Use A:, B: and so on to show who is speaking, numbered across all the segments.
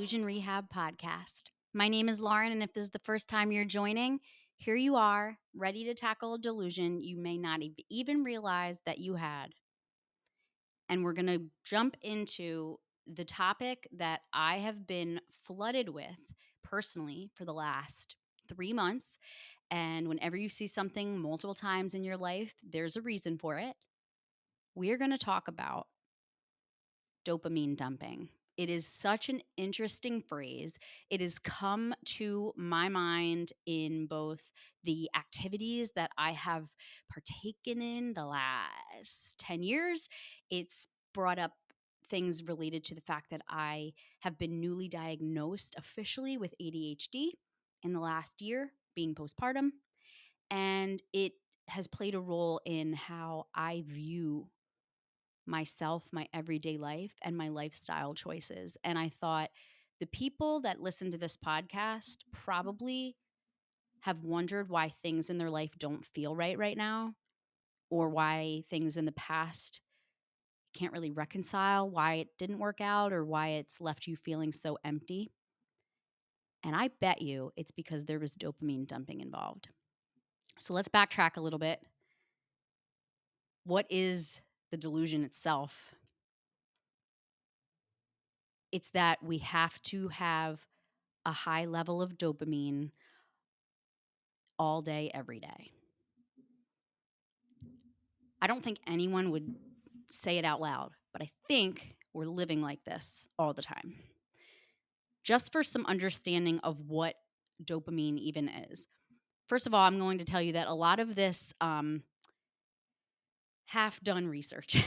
A: Delusion Rehab podcast. My name is Lauren, and if this is the first time you're joining, here you are, ready to tackle a delusion you may not even realize that you had. And we're going to jump into the topic that I have been flooded with personally for the last 3 months. And whenever you see something multiple times in your life, there's a reason for it. We're going to talk about dopamine dumping. It is such an interesting phrase. It has come to my mind in both the activities that I have partaken in the last 10 years. It's brought up things related to the fact that I have been newly diagnosed officially with ADHD in the last year, being postpartum. And it has played a role in how I view myself, my everyday life, and my lifestyle choices. And I thought the people that listen to this podcast probably have wondered why things in their life don't feel right now, or why things in the past can't really reconcile, why it didn't work out, or why it's left you feeling so empty. And I bet you it's because there was dopamine dumping involved. So let's backtrack a little bit. What is the delusion itself? It's that we have to have a high level of dopamine all day, every day. I don't think anyone would say it out loud, but I think we're living like this all the time. Just for some understanding of what dopamine even is. First of all, I'm going to tell you that a lot of this half done research,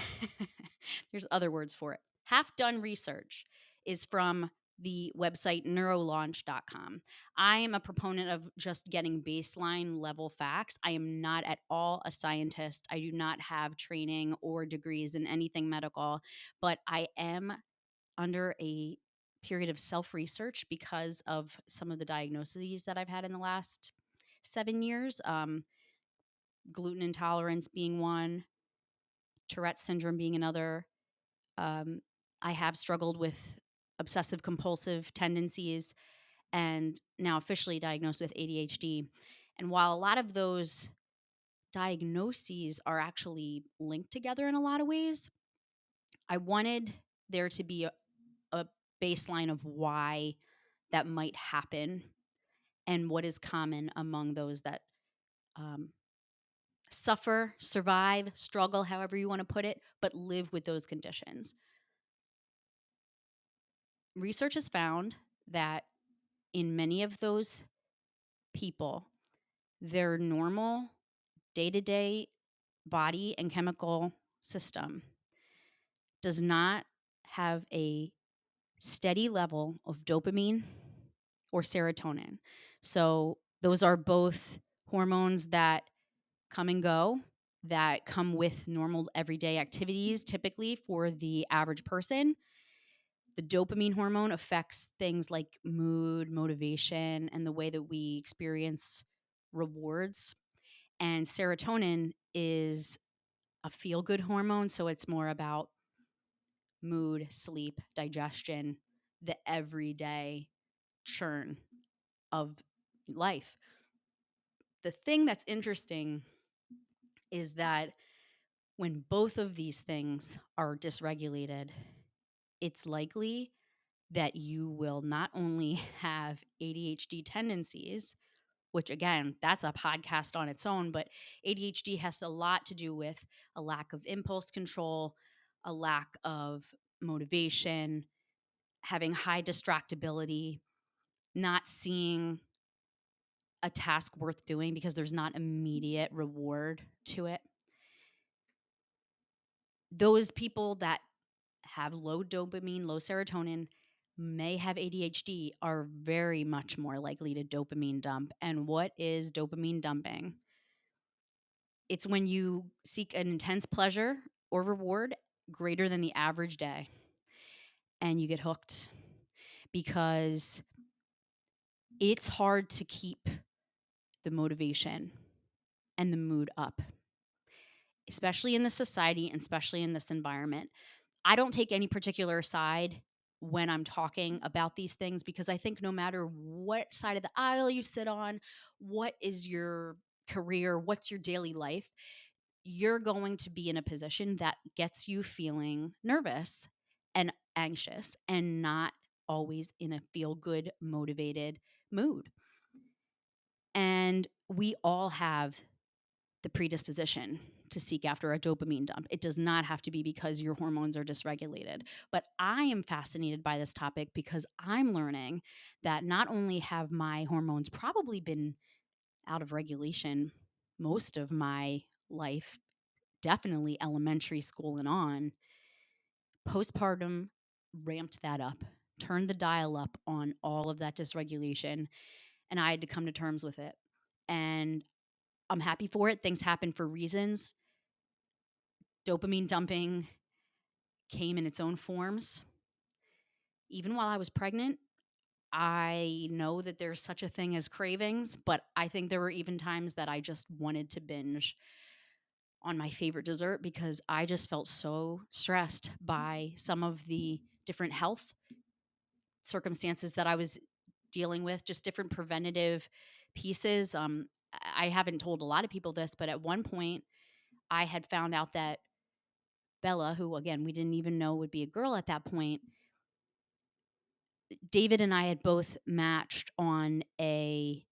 A: there's other words for it. Half done research is from the website neurolaunch.com. I am a proponent of just getting baseline level facts. I am not at all a scientist. I do not have training or degrees in anything medical, but I am under a period of self research because of some of the diagnoses that I've had in the last 7 years. Gluten intolerance being one, Tourette's syndrome being another. Um, I have struggled with obsessive compulsive tendencies and now officially diagnosed with ADHD. And while a lot of those diagnoses are actually linked together in a lot of ways, I wanted there to be a baseline of why that might happen and what is common among those that um, suffer, survive, struggle, however you want to put it, but live with those conditions. Research has found that in many of those people, their normal day to day body and chemical system does not have a steady level of dopamine or serotonin. So, those are both hormones that come and go, that come with normal everyday activities, typically for the average person. The dopamine hormone affects things like mood, motivation, and the way that we experience rewards. And serotonin is a feel good hormone. So it's more about mood, sleep, digestion, the everyday churn of life. The thing that's interesting is that when both of these things are dysregulated, it's likely that you will not only have ADHD tendencies, which again, that's a podcast on its own, but ADHD has a lot to do with a lack of impulse control, a lack of motivation, having high distractibility, not seeing a task worth doing because there's not immediate reward to it. Those people that have low dopamine, low serotonin, may have ADHD are very much more likely to dopamine dump. And what is dopamine dumping? It's when you seek an intense pleasure or reward greater than the average day and you get hooked because it's hard to keep the motivation and the mood up, especially in this society and especially in this environment. I don't take any particular side when I'm talking about these things, because I think no matter what side of the aisle you sit on, what is your career, what's your daily life, you're going to be in a position that gets you feeling nervous and anxious and not always in a feel good, motivated mood. And we all have the predisposition to seek after a dopamine dump. It does not have to be because your hormones are dysregulated. But I am fascinated by this topic because I'm learning that not only have my hormones probably been out of regulation most of my life, definitely elementary school and on, postpartum ramped that up, turned the dial up on all of that dysregulation, and I had to come to terms with it. And I'm happy for it. Things happen for reasons. Dopamine dumping came in its own forms. Even while I was pregnant, I know that there's such a thing as cravings, but I think there were even times that I just wanted to binge on my favorite dessert because I just felt so stressed by some of the different health circumstances that I was dealing with, just different preventative pieces. I haven't told a lot of people this, but at one point I had found out that Bella, who again, we didn't even know would be a girl at that point, David and I had both matched on a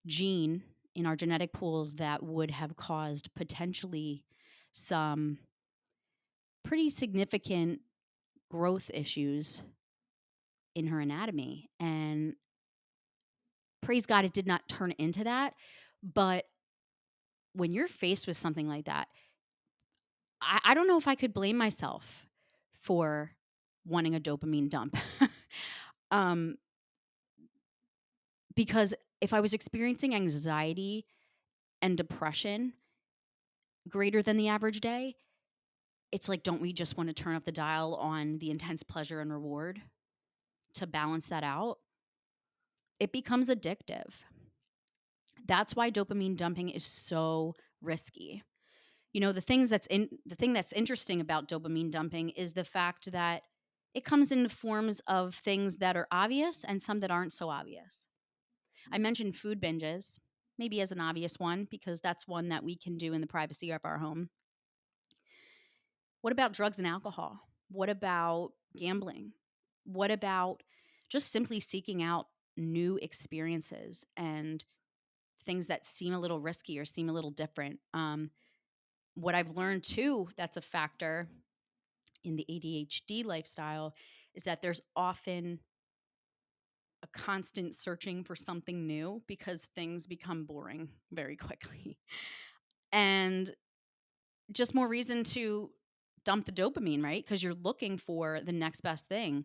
A: gene in our genetic pools that would have caused potentially some pretty significant growth issues in her anatomy. And praise God, it did not turn into that. But when you're faced with something like that, I don't know if I could blame myself for wanting a dopamine dump. um, because if I was experiencing anxiety and depression greater than the average day, it's like, don't we just want to turn up the dial on the intense pleasure and reward to balance that out? It becomes addictive. That's why dopamine dumping is so risky. You know, the thing that's interesting about dopamine dumping is the fact that it comes in the forms of things that are obvious and some that aren't so obvious. I mentioned food binges, maybe as an obvious one, because that's one that we can do in the privacy of our home. What about drugs and alcohol? What about gambling? What about just simply seeking out new experiences and things that seem a little risky or seem a little different? What I've learned too, that's a factor in the ADHD lifestyle, is that there's often a constant searching for something new because things become boring very quickly. And just more reason to dump the dopamine, right? Because you're looking for the next best thing.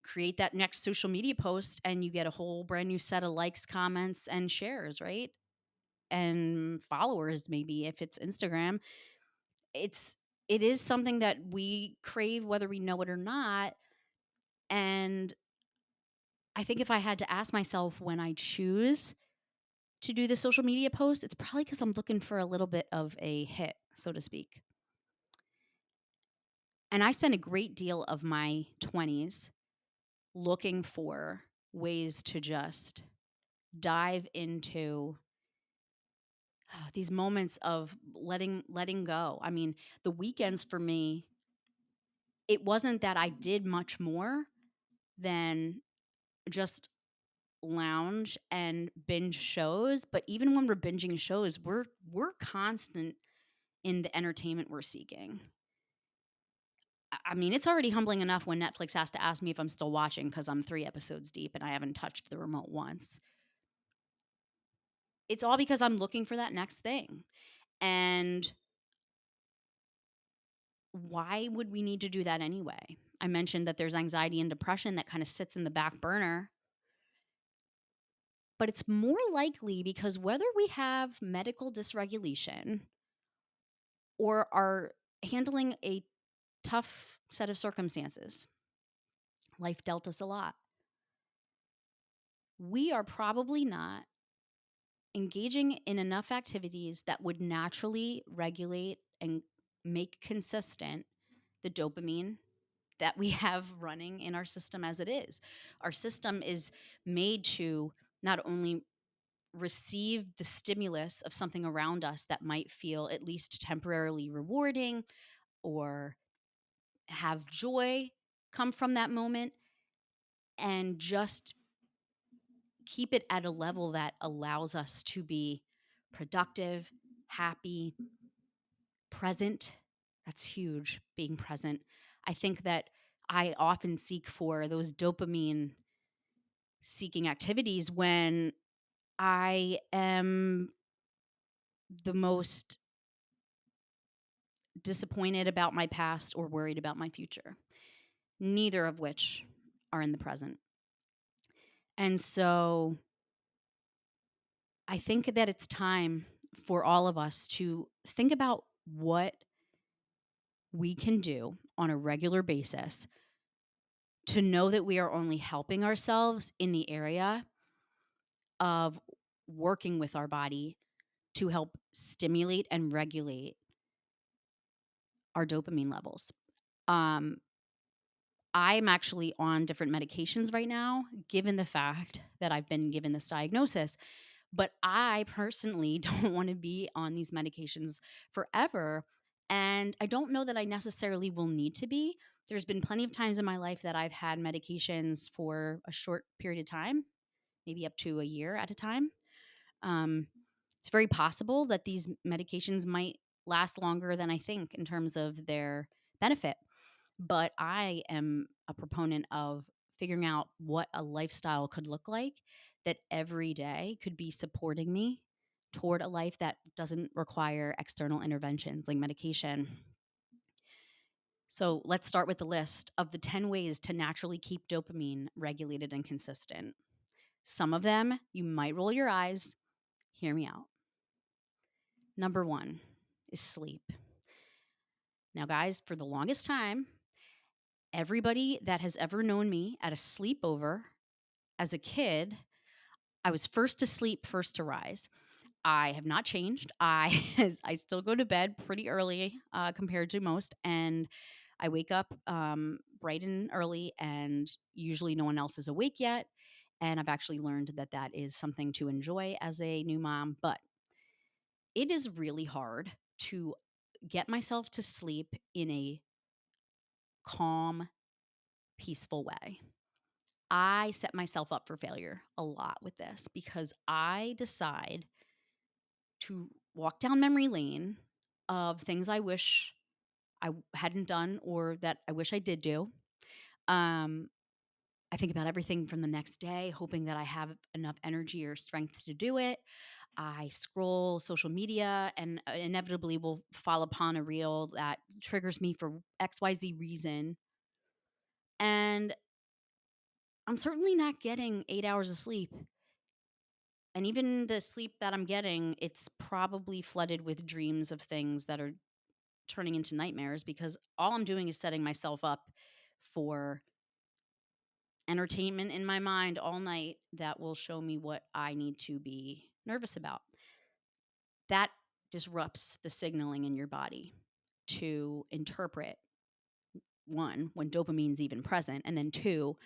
A: Create that next social media post and you get a whole brand new set of likes, comments, and shares, right? And followers, maybe if it's Instagram. It's it is something that we crave whether we know it or not. And I think if I had to ask myself when I choose to do the social media post, it's probably because I'm looking for a little bit of a hit, so to speak. And I spent a great deal of my 20s looking for ways to just dive into these moments of letting go. I mean, the weekends for me, it wasn't that I did much more than just lounge and binge shows, but even when we're binging shows, we're constant in the entertainment we're seeking. I mean, it's already humbling enough when Netflix has to ask me if I'm still watching because I'm 3 episodes deep and I haven't touched the remote once. It's all because I'm looking for that next thing. And why would we need to do that anyway? I mentioned that there's anxiety and depression that kind of sits in the back burner, but it's more likely because whether we have medical dysregulation or are handling a tough set of circumstances, life dealt us a lot. We are probably not engaging in enough activities that would naturally regulate and make consistent the dopamine, that we have running in our system as it is. Our system is made to not only receive the stimulus of something around us that might feel at least temporarily rewarding or have joy come from that moment, and just keep it at a level that allows us to be productive, happy, present. That's huge, being present. I think that I often seek for those dopamine seeking activities when I am the most disappointed about my past or worried about my future, neither of which are in the present. And so I think that it's time for all of us to think about what we can do on a regular basis to know that we are only helping ourselves in the area of working with our body to help stimulate and regulate our dopamine levels. Um, I'm actually on different medications right now, given the fact that I've been given this diagnosis. But I personally don't want to be on these medications forever. And I don't know that I necessarily will need to be. There's been plenty of times in my life that I've had medications for a short period of time, maybe up to a year at a time. Um, it's very possible that these medications might last longer than I think in terms of their benefit. But I am a proponent of figuring out what a lifestyle could look like that every day could be supporting me toward a life that doesn't require external interventions like medication. So let's start with the list of the 10 ways to naturally keep dopamine regulated and consistent. Some of them you might roll your eyes. Hear me out. Number one is sleep. Now, guys, for the longest time, everybody that has ever known me at a sleepover as a kid, I was first to sleep, first to rise. I have not changed. I still go to bed pretty early compared to most, and I wake up bright and early, and usually no one else is awake yet. And I've actually learned that that is something to enjoy as a new mom, but it is really hard to get myself to sleep in a calm, peaceful way. I set myself up for failure a lot with this because I decide to walk down memory lane of things I wish hadn't done or that I wish I did do. Um, I think about everything from the next day, hoping that I have enough energy or strength to do it. I scroll social media and inevitably will fall upon a reel that triggers me for XYZ reason. And I'm certainly not getting 8 hours of sleep. And even the sleep that I'm getting, it's probably flooded with dreams of things that are turning into nightmares because all I'm doing is setting myself up for entertainment in my mind all night that will show me what I need to be nervous about. That disrupts the signaling in your body to interpret one, when dopamine's even present, and then two,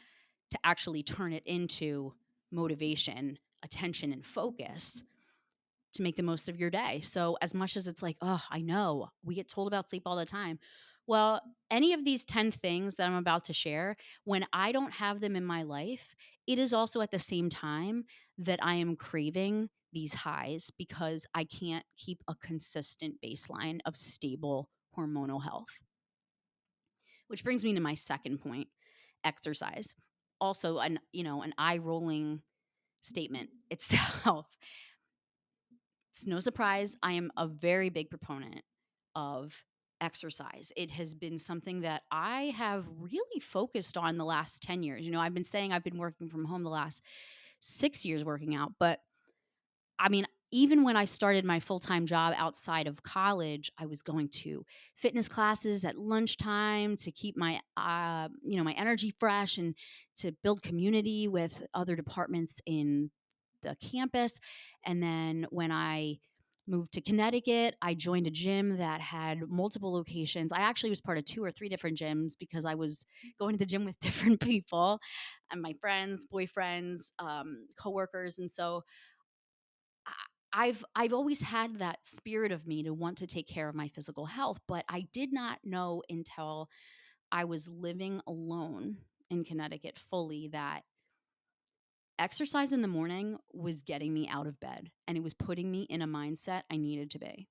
A: to actually turn it into motivation, attention, and focus to make the most of your day. So, as much as it's like, oh, I know we get told about sleep all the time. Well, any of these 10 things that I'm about to share, when I don't have them in my life, it is also at the same time that I am craving these highs because I can't keep a consistent baseline of stable hormonal health. Which brings me to my second point, exercise. Also an eye rolling statement itself. It's no surprise, I am a very big proponent of exercise. It has been something that I have really focused on the last 10 years. I've been saying I've been working from home the last 6 years working out, but I mean, even when I started my full-time job outside of college, I was going to fitness classes at lunchtime to keep my energy fresh and to build community with other departments in the campus. And then when I moved to Connecticut. I joined a gym that had multiple locations. I actually was part of 2 or 3 different gyms because I was going to the gym with different people and my friends, boyfriends, coworkers, and so I've always had that spirit of me to want to take care of my physical health, but I did not know until I was living alone in Connecticut fully that exercise in the morning was getting me out of bed and it was putting me in a mindset I needed to be.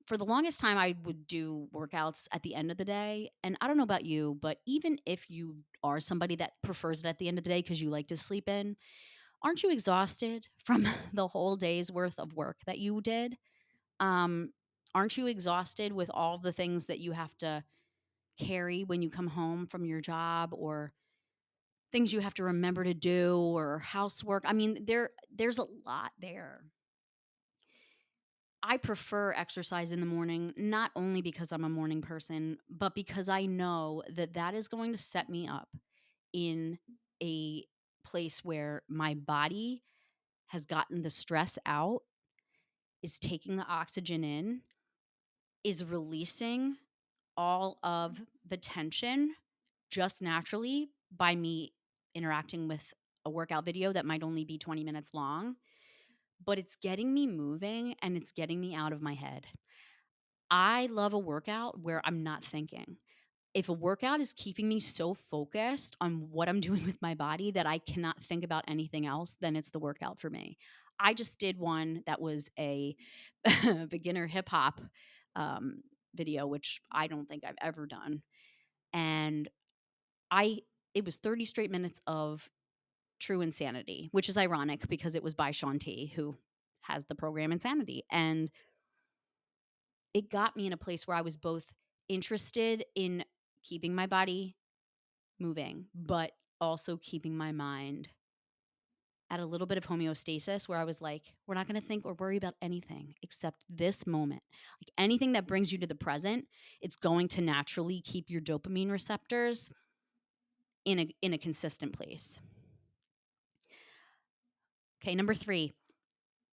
A: For the longest time, I would do workouts at the end of the day. And I don't know about you, but even if you are somebody that prefers it at the end of the day because you like to sleep in, aren't you exhausted from the whole day's worth of work that you did? Um, aren't you exhausted with all the things that you have to carry when you come home from your job or things you have to remember to do or housework? I mean, there's a lot there. I prefer exercise in the morning, not only because I'm a morning person, but because I know that that is going to set me up in a place where my body has gotten the stress out, is taking the oxygen in, is releasing all of the tension just naturally by me interacting with a workout video that might only be 20 minutes long, but it's getting me moving and it's getting me out of my head. I love a workout where I'm not thinking. If a workout is keeping me so focused on what I'm doing with my body that I cannot think about anything else, then it's the workout for me. I just did one that was a beginner hip hop um, video, which I don't think I've ever done. And I, it was 30 straight minutes of true insanity, which is ironic because it was by Sean T, who has the program Insanity. And it got me in a place where I was both interested in keeping my body moving, but also keeping my mind at a little bit of homeostasis where I was like, we're not going to think or worry about anything except this moment. Like anything that brings you to the present, it's going to naturally keep your dopamine receptors in a consistent place. Okay, number 3,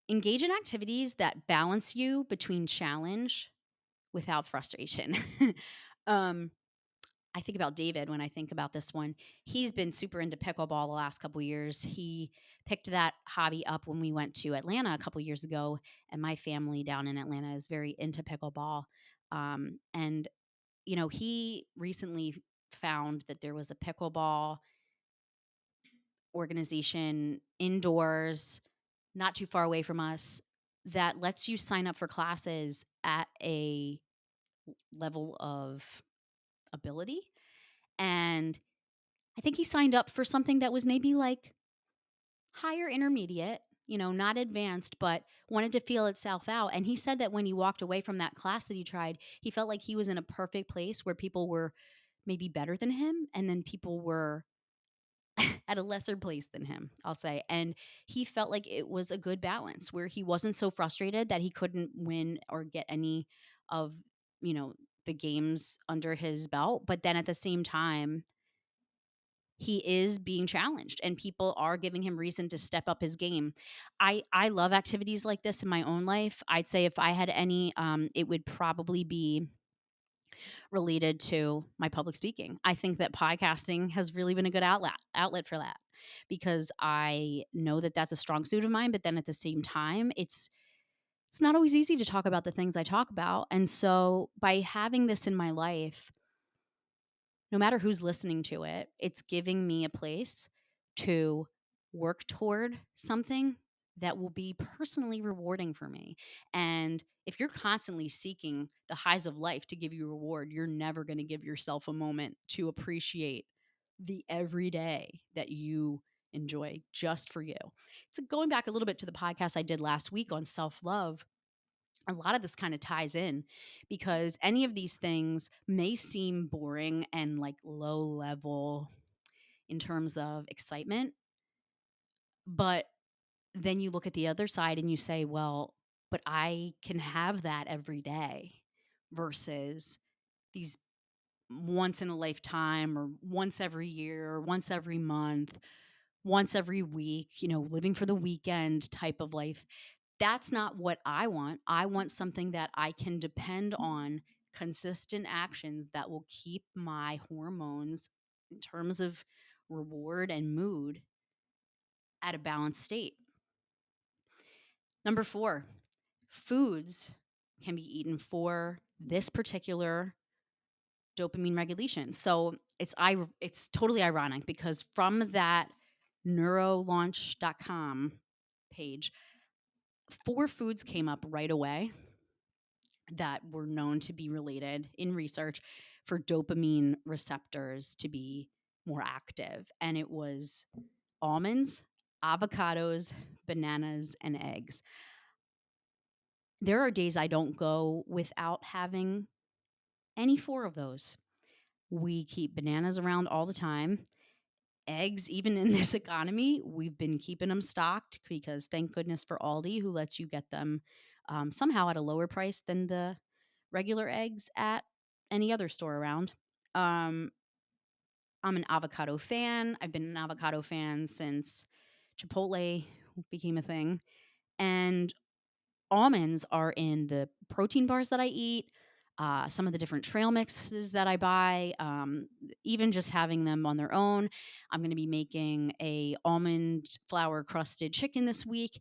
A: engage in activities that balance you between challenge without frustration. um, I think about David when I think about this one. He's been super into pickleball the last couple years. He picked that hobby up when we went to Atlanta a couple years ago, and my family down in Atlanta is very into pickleball. And he recently found that there was a pickleball organization indoors, not too far away from us, that lets you sign up for classes at a level of ability. And I think he signed up for something that was maybe like higher intermediate, not advanced, but wanted to feel itself out. And he said that when he walked away from that class that he tried, he felt like he was in a perfect place where people were maybe better than him. And then people were at a lesser place than him, I'll say. And he felt like it was a good balance where he wasn't so frustrated that he couldn't win or get any of, you know, the games under his belt. But then at the same time, he is being challenged and people are giving him reason to step up his game. I love activities like this in my own life. I'd say if I had any, it would probably be related to my public speaking. I think that podcasting has really been a good outlet for that because I know that that's a strong suit of mine. But then at the same time, it's not always easy to talk about the things I talk about. And so by having this in my life, no matter who's listening to it, it's giving me a place to work toward something that will be personally rewarding for me. And if you're constantly seeking the highs of life to give you reward, you're never going to give yourself a moment to appreciate the everyday that you enjoy just for you. So going back a little bit to the podcast I did last week on self-love, a lot of this kind of ties in because any of these things may seem boring and like low level in terms of excitement, but then you look at the other side and you say, well, but I can have that every day versus these once in a lifetime or once every year or once every month, once every week, living for the weekend type of life. That's not what I want. I want something that I can depend on, consistent actions that will keep my hormones in terms of reward and mood at a balanced state. Number 4, foods can be eaten for this particular dopamine regulation. So it's totally ironic because from that neurolaunch.com page, 4 foods came up right away that were known to be related in research for dopamine receptors to be more active. And it was almonds, avocados, bananas, and eggs. There are days I don't go without having any 4 of those. We keep bananas around all the time. Eggs, even in this economy, we've been keeping them stocked because thank goodness for Aldi, who lets you get them somehow at a lower price than the regular eggs at any other store around. Um, I'm an avocado fan. I've been an avocado fan since Chipotle became a thing. And almonds are in the protein bars that I eat, some of the different trail mixes that I buy, even just having them on their own. I'm going to be making a almond flour crusted chicken this week.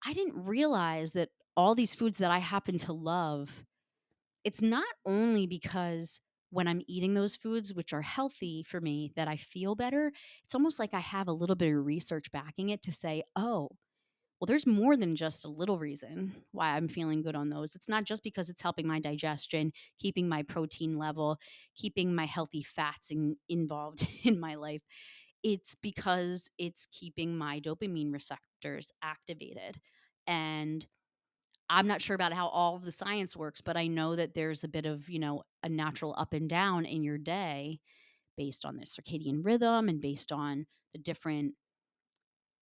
A: I didn't realize that all these foods that I happen to love, it's not only because when I'm eating those foods, which are healthy for me, that I feel better. It's almost like I have a little bit of research backing it to say, oh, well, there's more than just a little reason why I'm feeling good on those. It's not just because it's helping my digestion, keeping my protein level, keeping my healthy fats involved in my life. It's because it's keeping my dopamine receptors activated. And I'm not sure about how all of the science works, but I know that there's a bit of, a natural up and down in your day based on the circadian rhythm and based on the different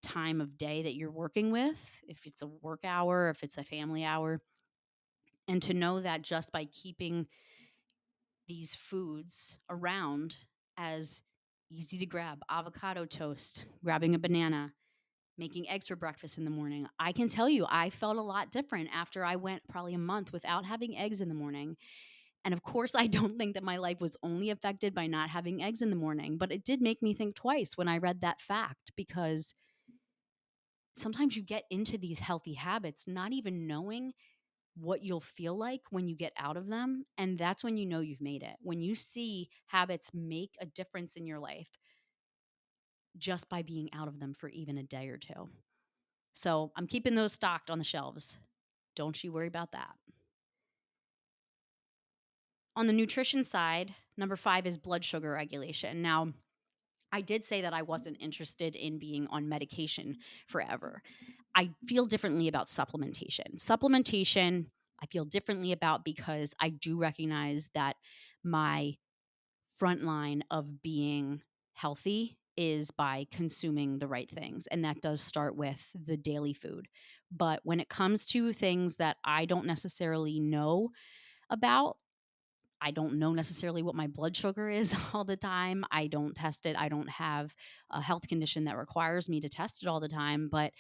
A: time of day that you're working with, if it's a work hour, if it's a family hour, and to know that just by keeping these foods around as easy to grab, avocado toast, grabbing a banana, making eggs for breakfast in the morning. I can tell you, I felt a lot different after I went probably a month without having eggs in the morning. And of course, I don't think that my life was only affected by not having eggs in the morning, but it did make me think twice when I read that fact because sometimes you get into these healthy habits not even knowing what you'll feel like when you get out of them. And that's when you know you've made it. When you see habits make a difference in your life just by being out of them for even a day or two. So I'm keeping those stocked on the shelves. Don't you worry about that. On the nutrition side, number 5 is blood sugar regulation. Now, I did say that I wasn't interested in being on medication forever. I feel differently about supplementation. Supplementation, I feel differently about because I do recognize that my front line of being healthy is by consuming the right things. And that does start with the daily food. But when it comes to things that I don't necessarily know about, I don't know necessarily what my blood sugar is all the time. I don't test it. I don't have a health condition that requires me to test it all the time. But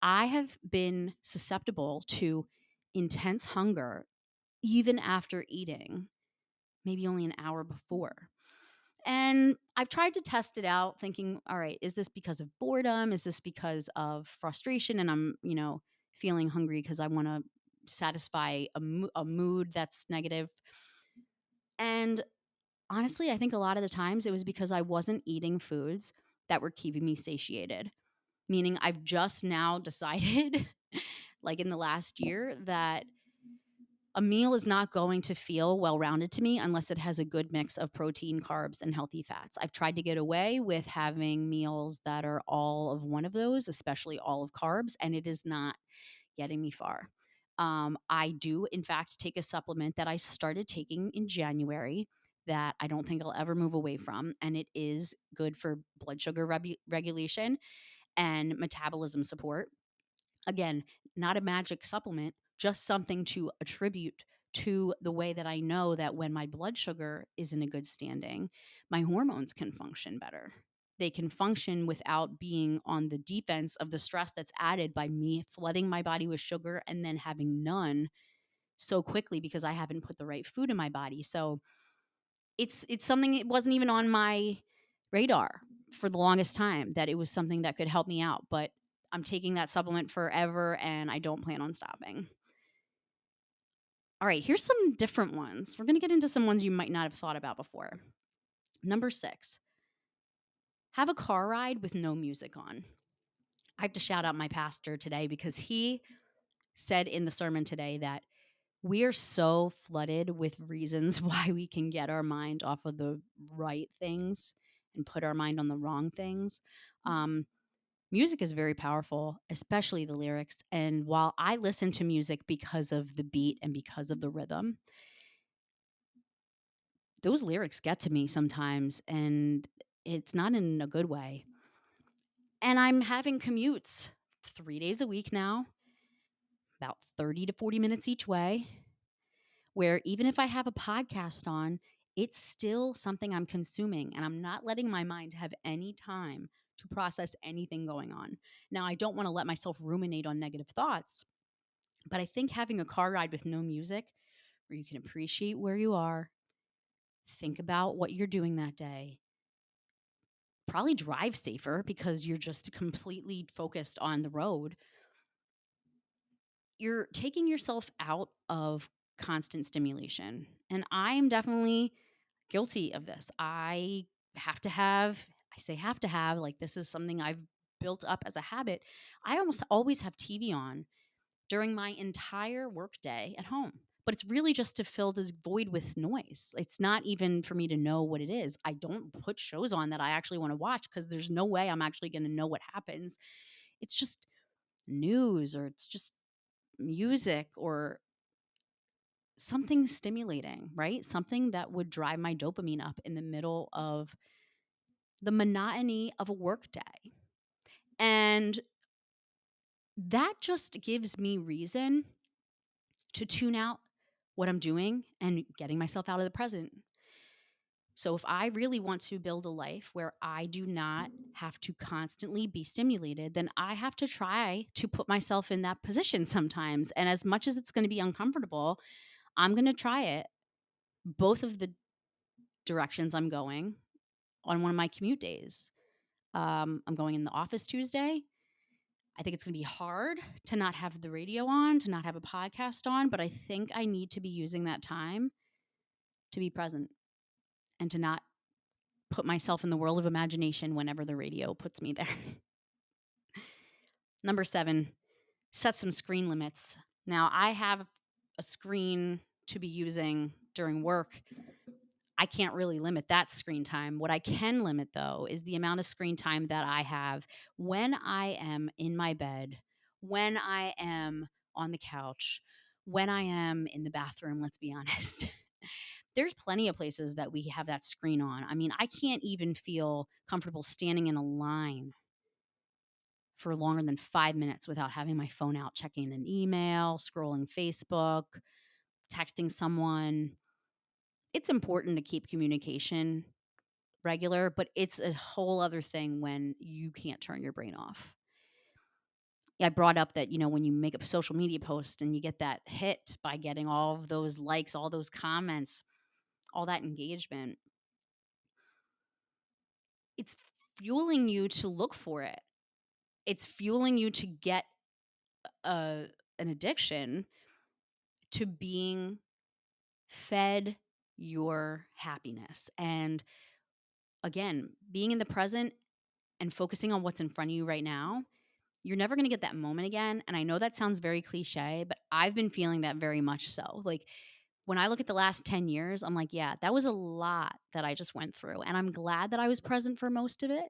A: I have been susceptible to intense hunger even after eating, maybe only an hour before. And I've tried to test it out thinking, all right, is this because of boredom? Is this because of frustration? And I'm, feeling hungry because I want to satisfy a mood that's negative. And honestly, I think a lot of the times it was because I wasn't eating foods that were keeping me satiated. Meaning, I've just now decided, like in the last year, that a meal is not going to feel well rounded to me unless it has a good mix of protein, carbs, and healthy fats. I've tried to get away with having meals that are all of one of those, especially all of carbs, and it is not getting me far. I do, in fact, take a supplement that I started taking in January that I don't think I'll ever move away from. And it is good for blood sugar regulation and metabolism support. Again, not a magic supplement, just something to attribute to the way that I know that when my blood sugar is in a good standing, my hormones can function better. they can function without being on the defense of the stress that's added by me flooding my body with sugar and then having none so quickly because I haven't put the right food in my body. So it's something, it wasn't even on my radar for the longest time that it was something that could help me out, but I'm taking that supplement forever and I don't plan on stopping. All right, here's some different ones. We're going to get into some ones you might not have thought about before. Number 6, have a car ride with no music on. I have to shout out my pastor today because he said in the sermon today that we are so flooded with reasons why we can get our mind off of the right things and put our mind on the wrong things. Um, Music is very powerful, especially the lyrics. And while I listen to music because of the beat and because of the rhythm, those lyrics get to me sometimes, and it's not in a good way. And I'm having commutes 3 days a week now, about 30 to 40 minutes each way, where even if I have a podcast on, it's still something I'm consuming and I'm not letting my mind have any time to process anything going on. Now, I don't want to let myself ruminate on negative thoughts, but I think having a car ride with no music where you can appreciate where you are, think about what you're doing that day, probably drive safer because you're just completely focused on the road. You're taking yourself out of constant stimulation. And I am definitely guilty of this. Have to have, I say have to have, like this is something I've built up as a habit. I almost always have TV on during my entire workday at home. But it's really just to fill this void with noise. It's not even for me to know what it is. I don't put shows on that I actually want to watch because there's no way I'm actually going to know what happens. It's just news or it's just music or something stimulating, right? Something that would drive my dopamine up in the middle of the monotony of a work day. And that just gives me reason to tune out what I'm doing and getting myself out of the present. So if I really want to build a life where I do not have to constantly be stimulated, then I have to try to put myself in that position sometimes. And as much as it's going to be uncomfortable, I'm going to try it. Both of the directions I'm going on one of my commute days. I'm going in the office Tuesday. I think it's going to be hard to not have the radio on, to not have a podcast on, but I think I need to be using that time to be present and to not put myself in the world of imagination whenever the radio puts me there. Number 7, set some screen limits. Now, I have a screen to be using during work. I can't really limit that screen time. What I can limit, though, is the amount of screen time that I have when I am in my bed, when I am on the couch, when I am in the bathroom, let's be honest. There's plenty of places that we have that screen on. I mean, I can't even feel comfortable standing in a line for longer than 5 minutes without having my phone out, checking an email, scrolling Facebook, texting someone. It's important to keep communication regular, but it's a whole other thing when you can't turn your brain off. Yeah, I brought up that, when you make a social media post and you get that hit by getting all of those likes, all those comments, all that engagement, it's fueling you to look for it. It's fueling you to get an addiction to being fed your happiness. And again, being in the present and focusing on what's in front of you right now, you're never going to get that moment again. And I know that sounds very cliche, but I've been feeling that very much so. Like when I look at the last 10 years, I'm like, yeah, that was a lot that I just went through. And I'm glad that I was present for most of it.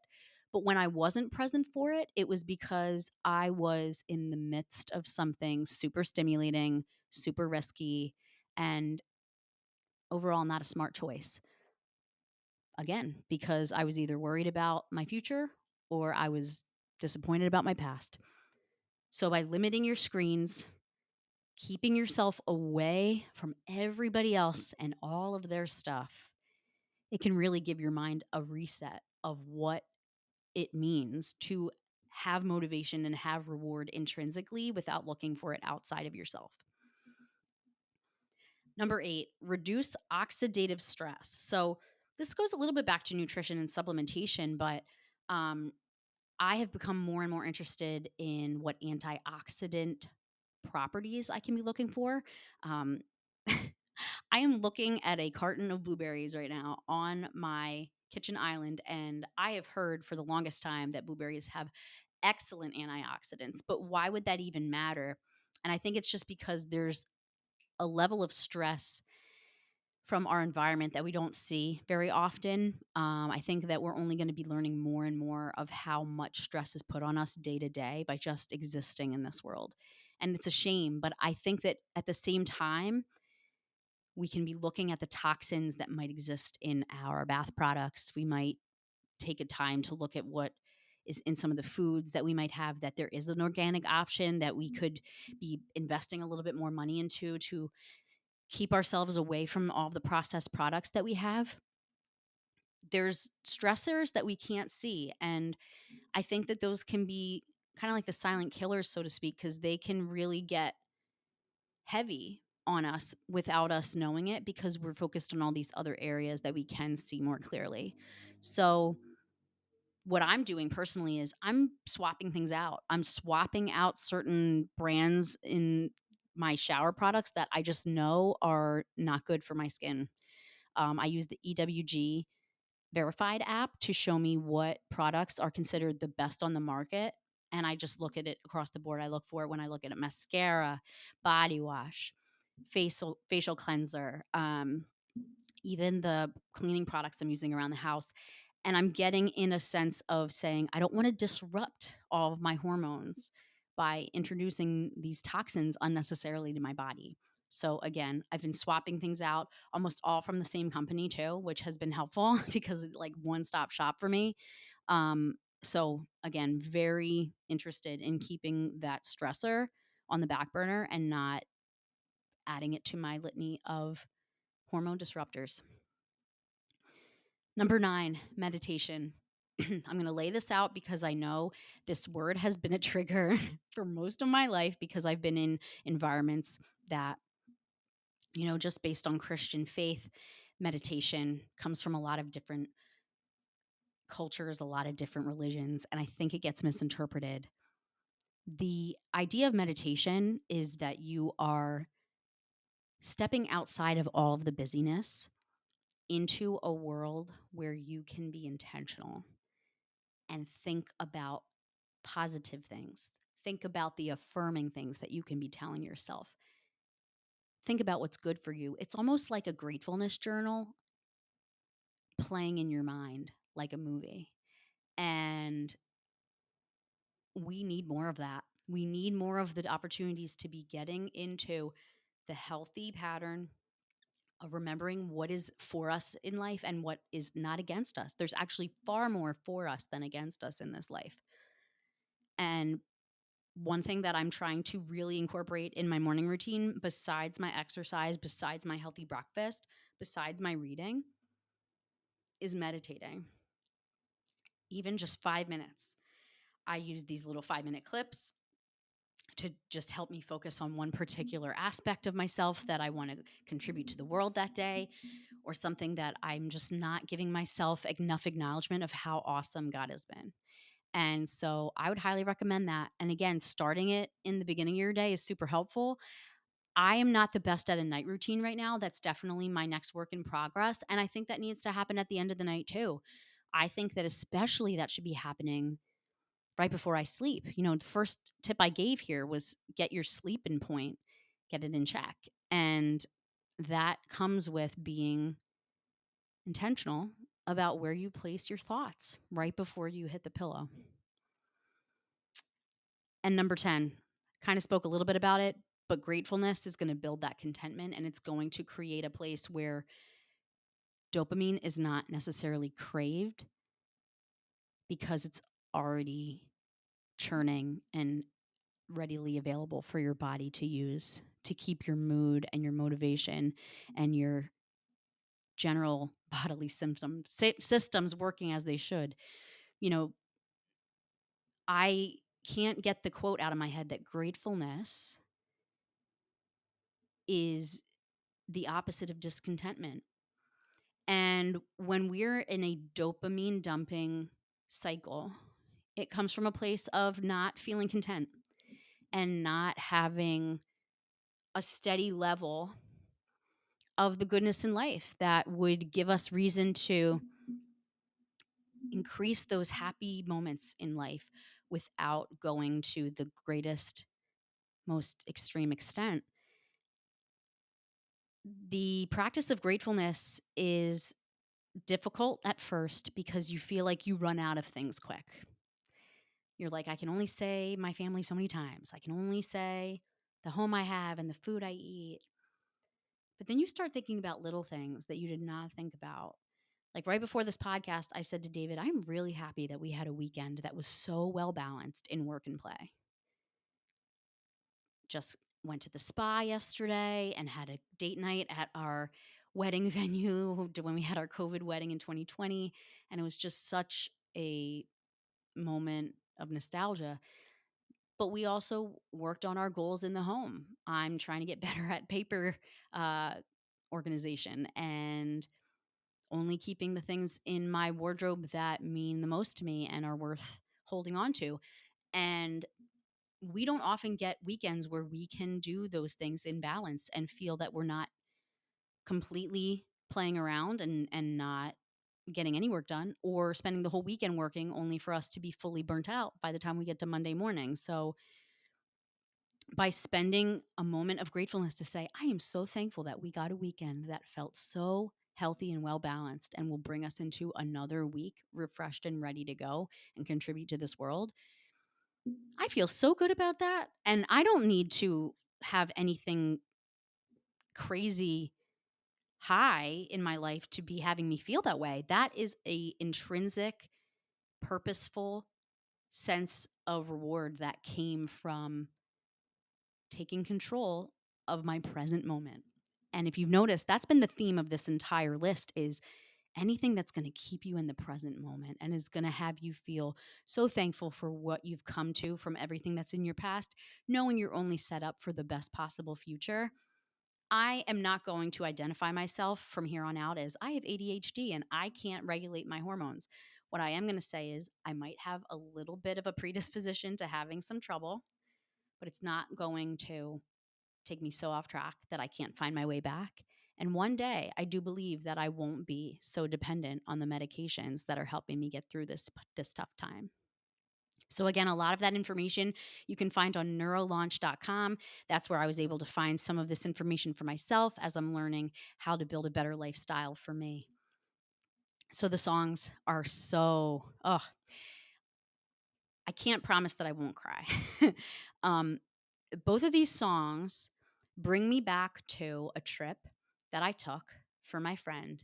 A: But when I wasn't present for it, it was because I was in the midst of something super stimulating, super risky, and overall not a smart choice. Again, because I was either worried about my future or I was disappointed about my past. So by limiting your screens, keeping yourself away from everybody else and all of their stuff, it can really give your mind a reset of what it means to have motivation and have reward intrinsically without looking for it outside of yourself. Number 8, reduce oxidative stress. So this goes a little bit back to nutrition and supplementation, but um, I have become more and more interested in what antioxidant properties I can be looking for. Um, I am looking at a carton of blueberries right now on my kitchen island, and I have heard for the longest time that blueberries have excellent antioxidants. But why would that even matter? And I think it's just because there's a level of stress from our environment that we don't see very often. I think that we're only going to be learning more and more of how much stress is put on us day to day by just existing in this world. And it's a shame, but I think that at the same time, we can be looking at the toxins that might exist in our bath products. We might take a time to look at what is in some of the foods that we might have, that there is an organic option that we could be investing a little bit more money into to keep ourselves away from all the processed products that we have. There's stressors that we can't see. And I think that those can be kind of like the silent killers, so to speak, because they can really get heavy on us without us knowing it because we're focused on all these other areas that we can see more clearly. So, what I'm doing personally is I'm swapping things out. I'm swapping out certain brands in my shower products that I just know are not good for my skin. I use the EWG verified app to show me what products are considered the best on the market. And I just look at it across the board. I look for it when I look at a mascara, body wash, facial cleanser, even the cleaning products I'm using around the house. And I'm getting in a sense of saying, I don't want to disrupt all of my hormones by introducing these toxins unnecessarily to my body. So again, I've been swapping things out, almost all from the same company too, which has been helpful because it's like one-stop shop for me. So again, very interested in keeping that stressor on the back burner and not adding it to my litany of hormone disruptors. Number 9, meditation. I'm going to lay this out because I know this word has been a trigger for most of my life because I've been in environments that, just based on Christian faith, meditation comes from a lot of different cultures, a lot of different religions, and I think it gets misinterpreted. The idea of meditation is that you are stepping outside of all of the busyness into a world where you can be intentional and think about positive things. Think about the affirming things that you can be telling yourself. Think about what's good for you. It's almost like a gratefulness journal playing in your mind like a movie. And we need more of that. We need more of the opportunities to be getting into the healthy pattern of remembering what is for us in life and what is not against us. There's actually far more for us than against us in this life. And one thing that I'm trying to really incorporate in my morning routine, besides my exercise, besides my healthy breakfast, besides my reading, is meditating. Even just 5 minutes. I use these little 5-minute clips to just help me focus on one particular aspect of myself that I want to contribute to the world that day, or something that I'm just not giving myself enough acknowledgement of how awesome God has been. And so I would highly recommend that. And again, starting it in the beginning of your day is super helpful. I am not the best at a night routine right now. That's definitely my next work in progress. And I think that needs to happen at the end of the night too. I think that especially that should be happening right before I sleep. The first tip I gave here was get your sleep in point, get it in check. And that comes with being intentional about where you place your thoughts right before you hit the pillow. And number 10, kind of spoke a little bit about it, but gratefulness is going to build that contentment and it's going to create a place where dopamine is not necessarily craved because it's already churning and readily available for your body to use to keep your mood and your motivation and your general bodily systems working as they should. You know, I can't get the quote out of my head that gratefulness is the opposite of discontentment. And when we're in a dopamine dumping cycle, it comes from a place of not feeling content and not having a steady level of the goodness in life that would give us reason to increase those happy moments in life without going to the greatest, most extreme extent. The practice of gratefulness is difficult at first because you feel like you run out of things quick. You're like, I can only say my family so many times. I can only say the home I have and the food I eat. But then you start thinking about little things that you did not think about. Like right before this podcast, I said to David, I'm really happy that we had a weekend that was so well balanced in work and play. Just went to the spa yesterday and had a date night at our wedding venue when we had our COVID wedding in 2020. And it was just such a moment of nostalgia. But we also worked on our goals in the home. I'm trying to get better at paper uh, organization and only keeping the things in my wardrobe that mean the most to me and are worth holding on to. And we don't often get weekends where we can do those things in balance and feel that we're not completely playing around and not getting any work done or spending the whole weekend working only for us to be fully burnt out by the time we get to Monday morning. So by spending a moment of gratefulness to say, I am so thankful that we got a weekend that felt so healthy and well balanced and will bring us into another week refreshed and ready to go and contribute to this world. I feel so good about that. And I don't need to have anything crazy high in my life to be having me feel that way. That is a intrinsic, purposeful sense of reward that came from taking control of my present moment. And if you've noticed, that's been the theme of this entire list is anything that's going to keep you in the present moment and is going to have you feel so thankful for what you've come to from everything that's in your past, knowing you're only set up for the best possible future. I am not going to identify myself from here on out as I have ADHD and I can't regulate my hormones. What I am going to say is I might have a little bit of a predisposition to having some trouble, but it's not going to take me so off track that I can't find my way back. And one day, I do believe that I won't be so dependent on the medications that are helping me get through this tough time. So again, a lot of that information you can find on neurolaunch.com. That's where I was able to find some of this information for myself as I'm learning how to build a better lifestyle for me. So the songs are so, oh, I can't promise that I won't cry. um, both of these songs bring me back to a trip that I took for my friend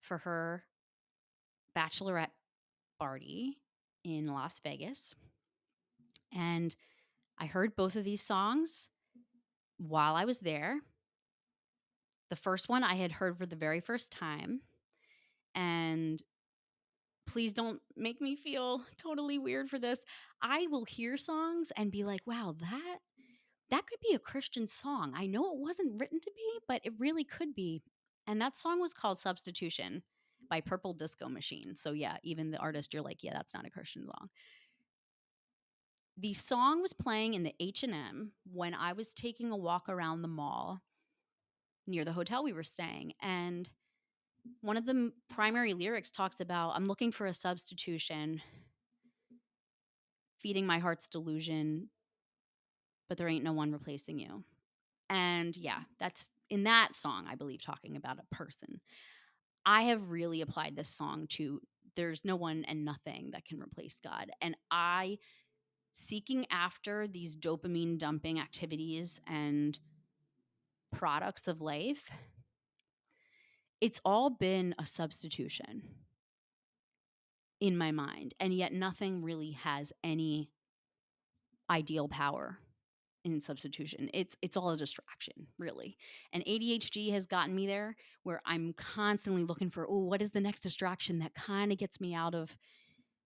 A: for her bachelorette party in Las Vegas. And I heard both of these songs while I was there. The first one I had heard for the very first time. And please don't make me feel totally weird for this. I will hear songs and be like, wow, that could be a Christian song. I know it wasn't written to be, but it really could be. And that song was called Substitution by Purple Disco Machine. So yeah, even the artist, you're like, yeah, that's not a Christian song. The song was playing in the H&M when I was taking a walk around the mall near the hotel we were staying. And one of the primary lyrics talks about, I'm looking for a substitution, feeding my heart's delusion, but there ain't no one replacing you. And yeah, that's in that song, I believe, talking about a person. I have really applied this song to there's no one and nothing that can replace God. And I seeking after these dopamine dumping activities and products of life, it's all been a substitution in my mind. And yet nothing really has any ideal power in substitution. It's all a distraction, really. And ADHD has gotten me there where I'm constantly looking for, oh, what is the next distraction that kind of gets me out of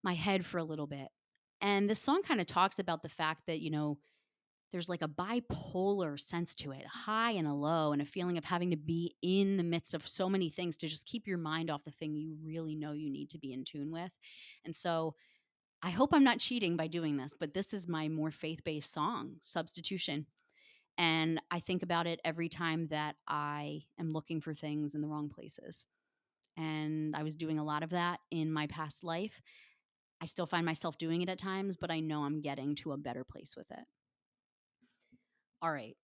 A: my head for a little bit. And this song kind of talks about the fact that, there's like a bipolar sense to it, a high and a low, and a feeling of having to be in the midst of so many things to just keep your mind off the thing you really know you need to be in tune with. And so I hope I'm not cheating by doing this, but this is my more faith based song, Substitution. And I think about it every time that I am looking for things in the wrong places. And I was doing a lot of that in my past life. I still find myself doing it at times, but I know I'm getting to a better place with it. All right.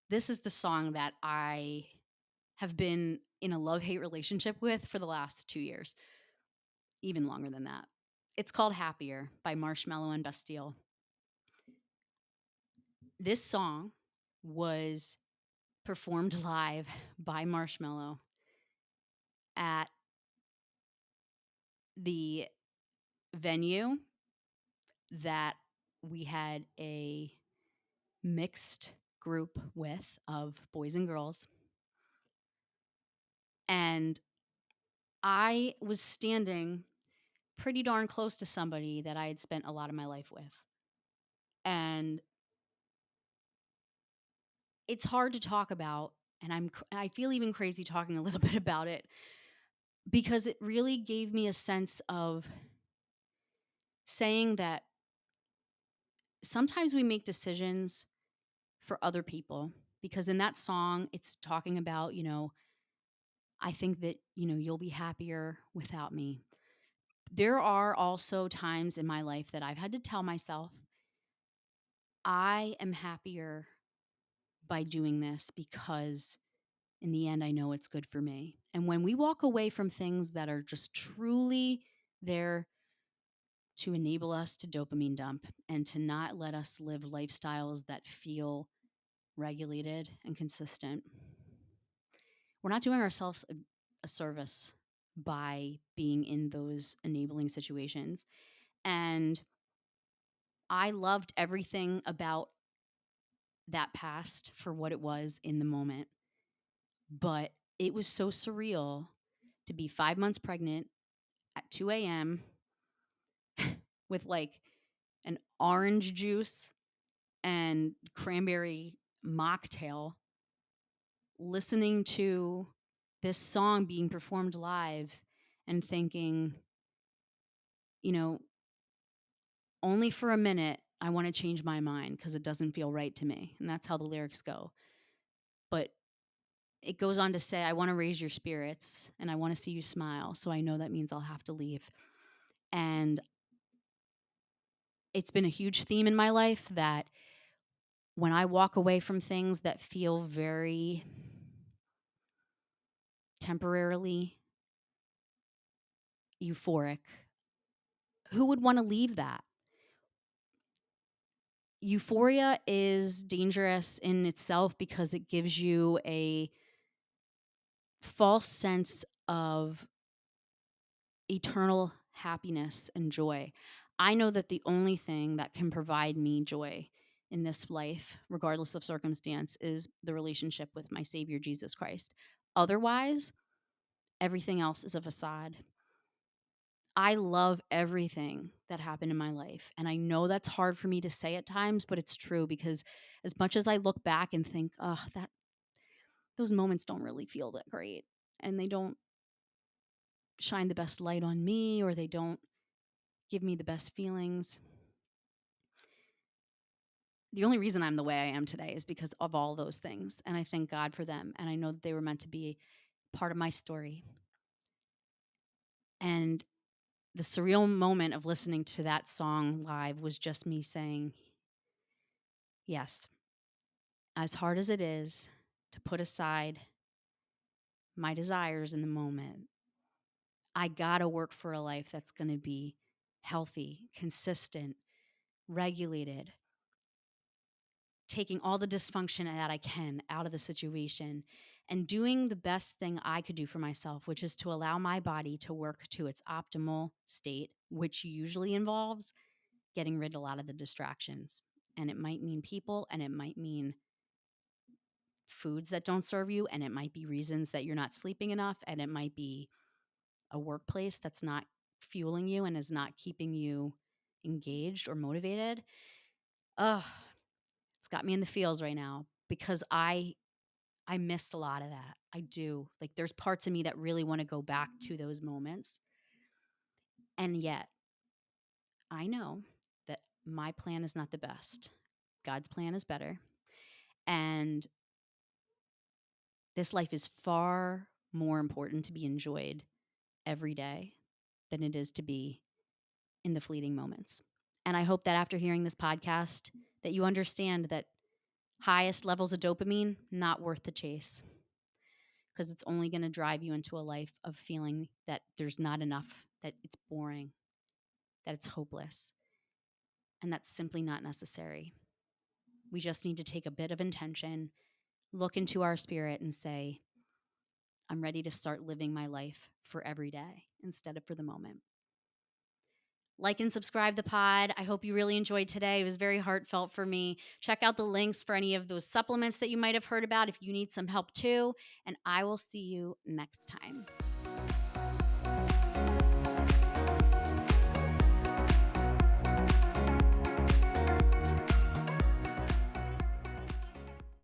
A: This is the song that I have been in a love hate relationship with for the last 2 years, even longer than that. It's called Happier by Marshmello and Bastille. This song was performed live by Marshmello at the venue that we had a mixed group with of boys and girls. And I was standing pretty darn close to somebody that I had spent a lot of my life with. And it's hard to talk about, and I feel even crazy talking a little bit about it because it really gave me a sense of saying that sometimes we make decisions for other people, because in that song it's talking about, I think that, you'll be happier without me. There are also times in my life that I've had to tell myself I am happier by doing this because in the end I know it's good for me. And when we walk away from things that are just truly there to enable us to dopamine dump and to not let us live lifestyles that feel regulated and consistent, we're not doing ourselves a service by being in those enabling situations. And I loved everything about that past for what it was in the moment. But it was so surreal to be 5 months pregnant at 2 a.m. with like an orange juice and cranberry mocktail, listening to this song being performed live and thinking, you know, only for a minute, I want to change my mind because it doesn't feel right to me. And that's how the lyrics go. But it goes on to say, I want to raise your spirits and I want to see you smile. So I know that means I'll have to leave. And it's been a huge theme in my life that when I walk away from things that feel very temporarily euphoric, who would want to leave that? Euphoria is dangerous in itself because it gives you a false sense of eternal happiness and joy. I know that the only thing that can provide me joy in this life, regardless of circumstance, is the relationship with my Savior, Jesus Christ. Otherwise, everything else is a facade. I love everything that happened in my life. And I know that's hard for me to say at times, but it's true because as much as I look back and think, oh, that those moments don't really feel that great. And they don't shine the best light on me, or they don't give me the best feelings. The only reason I'm the way I am today is because of all those things. And I thank God for them. And I know that they were meant to be part of my story. And the surreal moment of listening to that song live was just me saying, yes, as hard as it is to put aside my desires in the moment, I gotta work for a life that's gonna be healthy, consistent, regulated, taking all the dysfunction that I can out of the situation and doing the best thing I could do for myself, which is to allow my body to work to its optimal state, which usually involves getting rid of a lot of the distractions. And it might mean people, and it might mean foods that don't serve you, and it might be reasons that you're not sleeping enough, and it might be a workplace that's not fueling you and is not keeping you engaged or motivated. Ugh, it's got me in the feels right now because I miss a lot of that. I do. Like there's parts of me that really want to go back to those moments. And yet, I know that my plan is not the best. God's plan is better. And this life is far more important to be enjoyed every day than it is to be in the fleeting moments. And I hope that after hearing this podcast that you understand that highest levels of dopamine not worth the chase because it's only going to drive you into a life of feeling that there's not enough, that it's boring, that it's hopeless. And that's simply not necessary. We just need to take a bit of intention, look into our spirit and say, I'm ready to start living my life for every day instead of for the moment. Like and subscribe the pod. I hope you really enjoyed today. It was very heartfelt for me. Check out the links for any of those supplements that you might have heard about if you need some help too. And I will see you next time.